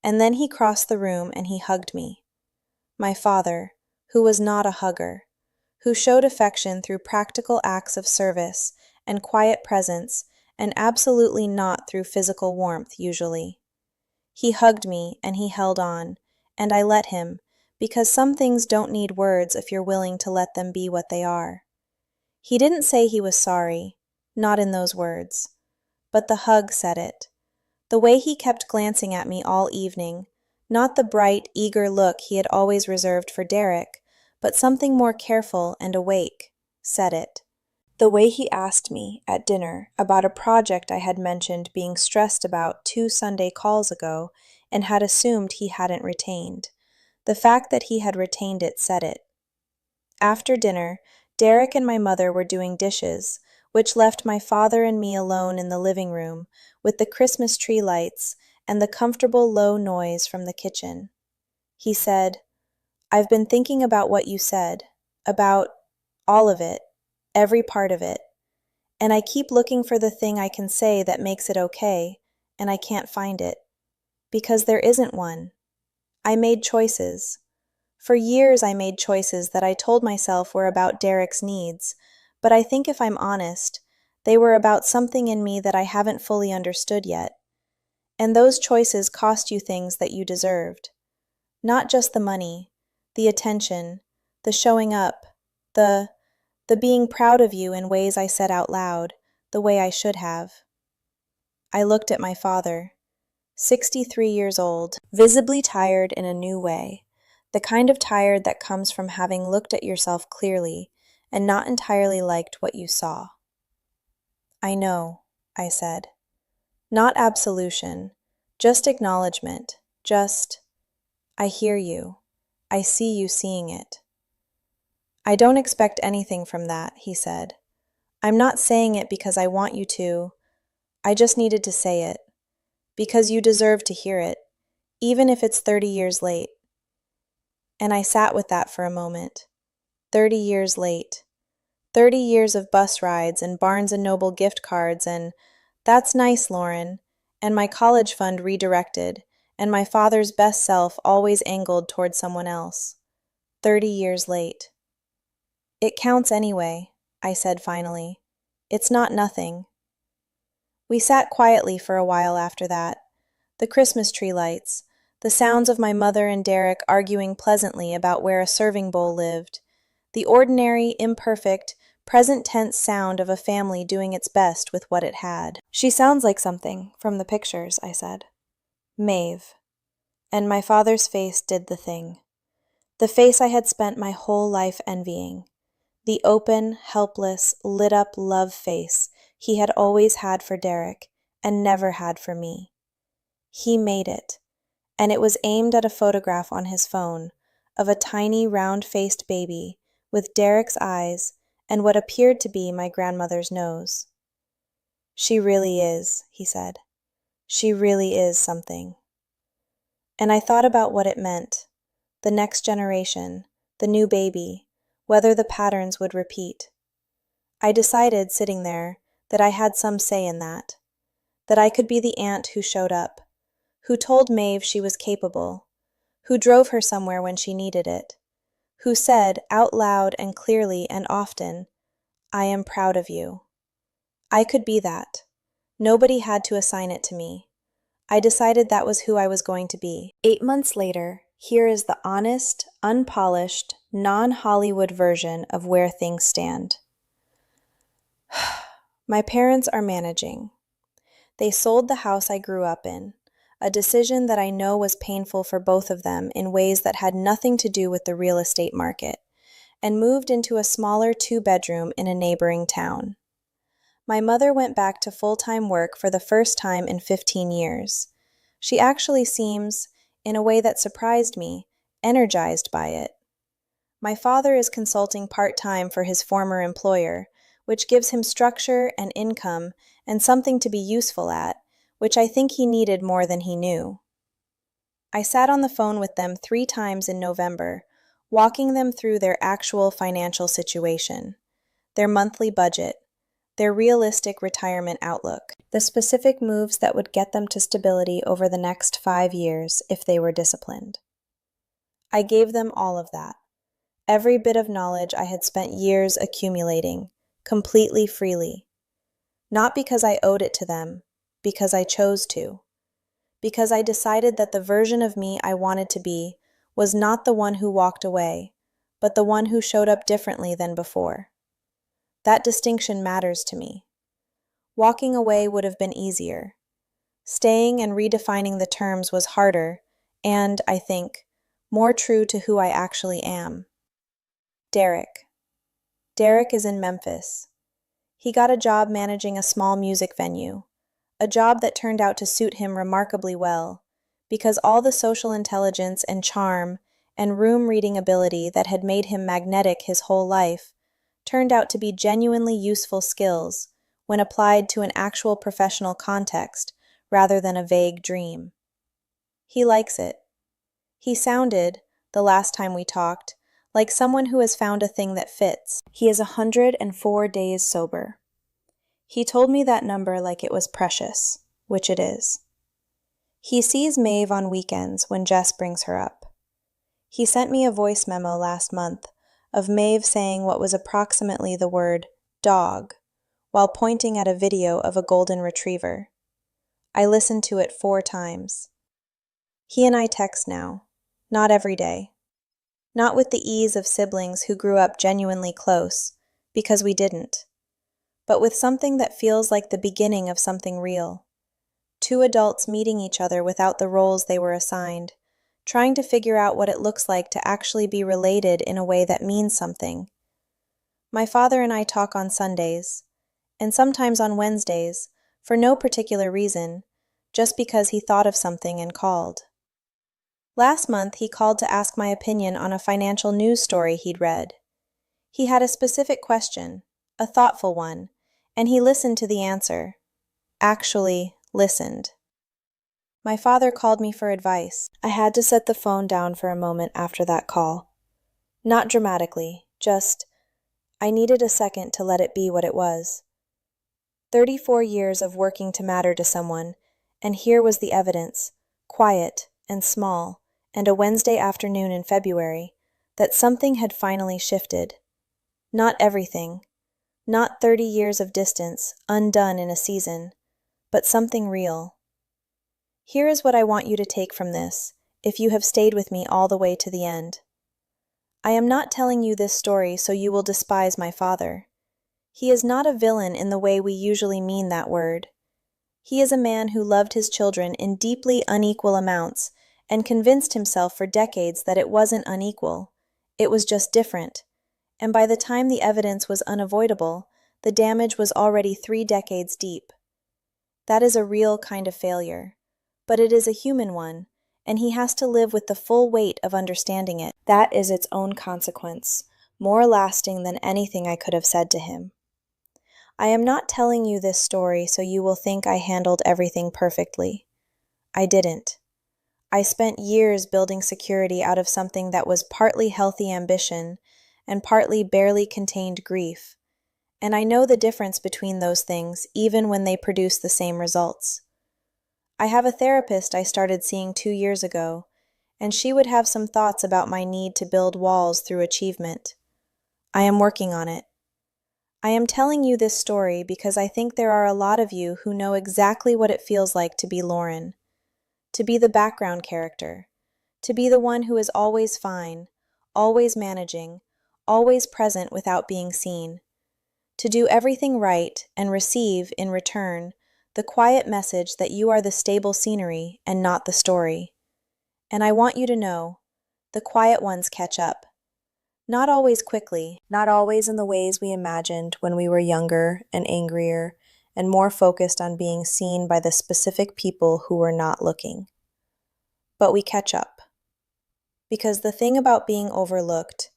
And then he crossed the room and he hugged me. My father, who was not a hugger, who showed affection through practical acts of service and quiet presence, and absolutely not through physical warmth usually. He hugged me and he held on, and I let him, because some things don't need words if you're willing to let them be what they are. He didn't say he was sorry, not in those words, but the hug said it. The way he kept glancing at me all evening, not the bright, eager look he had always reserved for Derek, but something more careful and awake, said it. The way he asked me, at dinner, about a project I had mentioned being stressed about 2 Sunday calls ago and had assumed he hadn't retained. The fact that he had retained it said it. After dinner, Derek and my mother were doing dishes, which left my father and me alone in the living room with the Christmas tree lights and the comfortable low noise from the kitchen. He said, "I've been thinking about what you said, about all of it, every part of it, and I keep looking for the thing I can say that makes it okay, and I can't find it. Because there isn't one. I made choices. For years I made choices that I told myself were about Derek's needs, but I think if I'm honest, they were about something in me that I haven't fully understood yet. And those choices cost you things that you deserved. Not just the money, the attention, the showing up, the the being proud of you in ways I said out loud, the way I should have. I looked at my father, 63 years old, visibly tired in a new way, the kind of tired that comes from having looked at yourself clearly and not entirely liked what you saw. I know, I said. Not absolution, just acknowledgment, just, I hear you. I see you seeing it. I don't expect anything from that, he said. I'm not saying it because I want you to. I just needed to say it. Because you deserve to hear it, even if it's 30 years late. And I sat with that for a moment. 30 years late. 30 years of bus rides and Barnes & Noble gift cards and, that's nice, Lauren, and my college fund redirected, and my father's best self always angled toward someone else. 30 years late. It counts anyway, I said finally. It's not nothing. We sat quietly for a while after that. The Christmas tree lights, the sounds of my mother and Derek arguing pleasantly about where a serving bowl lived, the ordinary, imperfect, present tense sound of a family doing its best with what it had. She sounds like something from the pictures, I said. Maeve. And my father's face did the thing. The face I had spent my whole life envying. The open, helpless, lit-up love face he had always had for Derek and never had for me. He made it, and it was aimed at a photograph on his phone of a tiny, round-faced baby with Derek's eyes and what appeared to be my grandmother's nose. She really is, he said. She really is something. And I thought about what it meant, the next generation, the new baby, whether the patterns would repeat. I decided, sitting there, that I had some say in that I could be the aunt who showed up, who told Maeve she was capable, who drove her somewhere when she needed it, who said, out loud and clearly and often, I am proud of you. I could be that. Nobody had to assign it to me. I decided that was who I was going to be. 8 months later, here is the honest, unpolished, non-Hollywood version of where things stand. My parents are managing. They sold the house I grew up in, a decision that I know was painful for both of them in ways that had nothing to do with the real estate market, and moved into a smaller 2-bedroom in a neighboring town. My mother went back to full-time work for the first time in 15 years. She actually seems, in a way that surprised me, energized by it. My father is consulting part-time for his former employer, which gives him structure and income and something to be useful at, which I think he needed more than he knew. I sat on the phone with them 3 times in November, walking them through their actual financial situation, their monthly budget, their realistic retirement outlook, the specific moves that would get them to stability over the next 5 years if they were disciplined. I gave them all of that, every bit of knowledge I had spent years accumulating, completely freely. Not because I owed it to them, because I chose to. Because I decided that the version of me I wanted to be was not the one who walked away, but the one who showed up differently than before. That distinction matters to me. Walking away would have been easier. Staying and redefining the terms was harder and, I think, more true to who I actually am. Derek. Derek is in Memphis. He got a job managing a small music venue, a job that turned out to suit him remarkably well, because all the social intelligence and charm and room-reading ability that had made him magnetic his whole life turned out to be genuinely useful skills when applied to an actual professional context rather than a vague dream. He likes it. He sounded, the last time we talked, like someone who has found a thing that fits. He is 104 days sober. He told me that number like it was precious, which it is. He sees Maeve on weekends when Jess brings her up. He sent me a voice memo last month of Maeve saying what was approximately the word dog while pointing at a video of a golden retriever. I listened to it 4 times. He and I text now, not every day. Not with the ease of siblings who grew up genuinely close, because we didn't, but with something that feels like the beginning of something real. Two adults meeting each other without the roles they were assigned, trying to figure out what it looks like to actually be related in a way that means something. My father and I talk on Sundays, and sometimes on Wednesdays, for no particular reason, just because he thought of something and called. Last month, he called to ask my opinion on a financial news story he'd read. He had a specific question, a thoughtful one, and he listened to the answer. Actually, listened. My father called me for advice. I had to set the phone down for a moment after that call. Not dramatically, just, I needed a second to let it be what it was. 34 years of working to matter to someone, and here was the evidence, quiet and small, and a Wednesday afternoon in February, that something had finally shifted. Not everything, not 30 years of distance, undone in a season, but something real. Here is what I want you to take from this, if you have stayed with me all the way to the end. I am not telling you this story so you will despise my father. He is not a villain in the way we usually mean that word. He is a man who loved his children in deeply unequal amounts and convinced himself for decades that it wasn't unequal, it was just different. And by the time the evidence was unavoidable, the damage was already 3 decades deep. That is a real kind of failure. But it is a human one, and he has to live with the full weight of understanding it. That is its own consequence, more lasting than anything I could have said to him. I am not telling you this story so you will think I handled everything perfectly. I didn't. I spent years building security out of something that was partly healthy ambition and partly barely contained grief, and I know the difference between those things even when they produce the same results. I have a therapist I started seeing 2 years ago, and she would have some thoughts about my need to build walls through achievement. I am working on it. I am telling you this story because I think there are a lot of you who know exactly what it feels like to be Lauren, to be the background character, to be the one who is always fine, always managing, always present without being seen, to do everything right and receive, in return, the quiet message that you are the stable scenery and not the story. And I want you to know, the quiet ones catch up. Not always quickly, not always in the ways we imagined when we were younger and angrier and more focused on being seen by the specific people who were not looking. But we catch up. Because the thing about being overlooked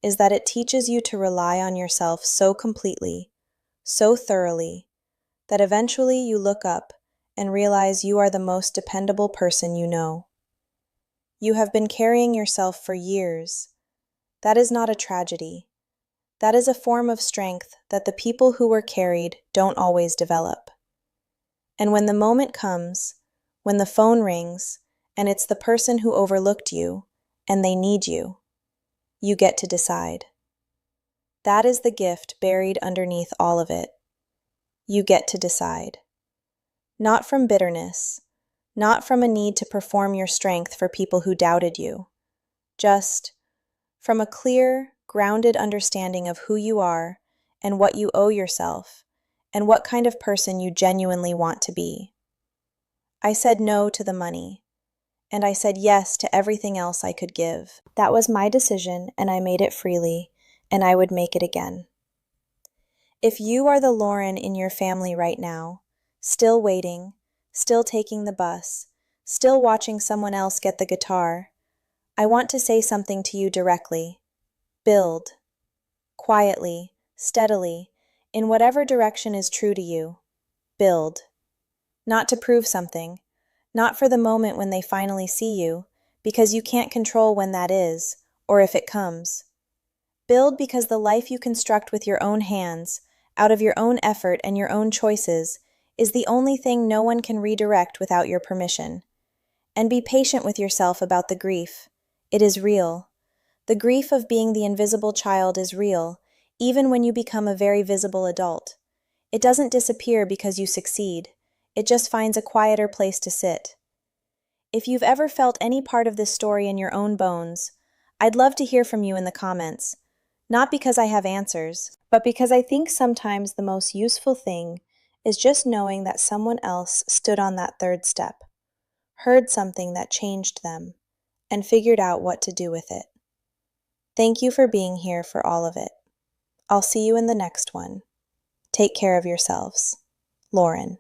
is that it teaches you to rely on yourself so completely, so thoroughly, that eventually you look up and realize you are the most dependable person you know. You have been carrying yourself for years. That is not a tragedy. That is a form of strength that the people who were carried don't always develop. And when the moment comes, when the phone rings, and it's the person who overlooked you, and they need you, you get to decide. That is the gift buried underneath all of it. You get to decide. Not from bitterness, not from a need to perform your strength for people who doubted you, just from a clear, grounded understanding of who you are and what you owe yourself and what kind of person you genuinely want to be. I said no to the money, and I said yes to everything else I could give. That was my decision, and I made it freely, and I would make it again. If you are the Lauren in your family right now, still waiting, still taking the bus, still watching someone else get the guitar, I want to say something to you directly. Build. Quietly, steadily, in whatever direction is true to you. Build. Not to prove something, not for the moment when they finally see you, because you can't control when that is, or if it comes. Build because the life you construct with your own hands, out of your own effort and your own choices, is the only thing no one can redirect without your permission. And be patient with yourself about the grief. It is real. The grief of being the invisible child is real, even when you become a very visible adult. It doesn't disappear because you succeed. It just finds a quieter place to sit. If you've ever felt any part of this story in your own bones, I'd love to hear from you in the comments. Not because I have answers, but because I think sometimes the most useful thing is just knowing that someone else stood on that third step, heard something that changed them, and figured out what to do with it. Thank you for being here for all of it. I'll see you in the next one. Take care of yourselves. Lauren.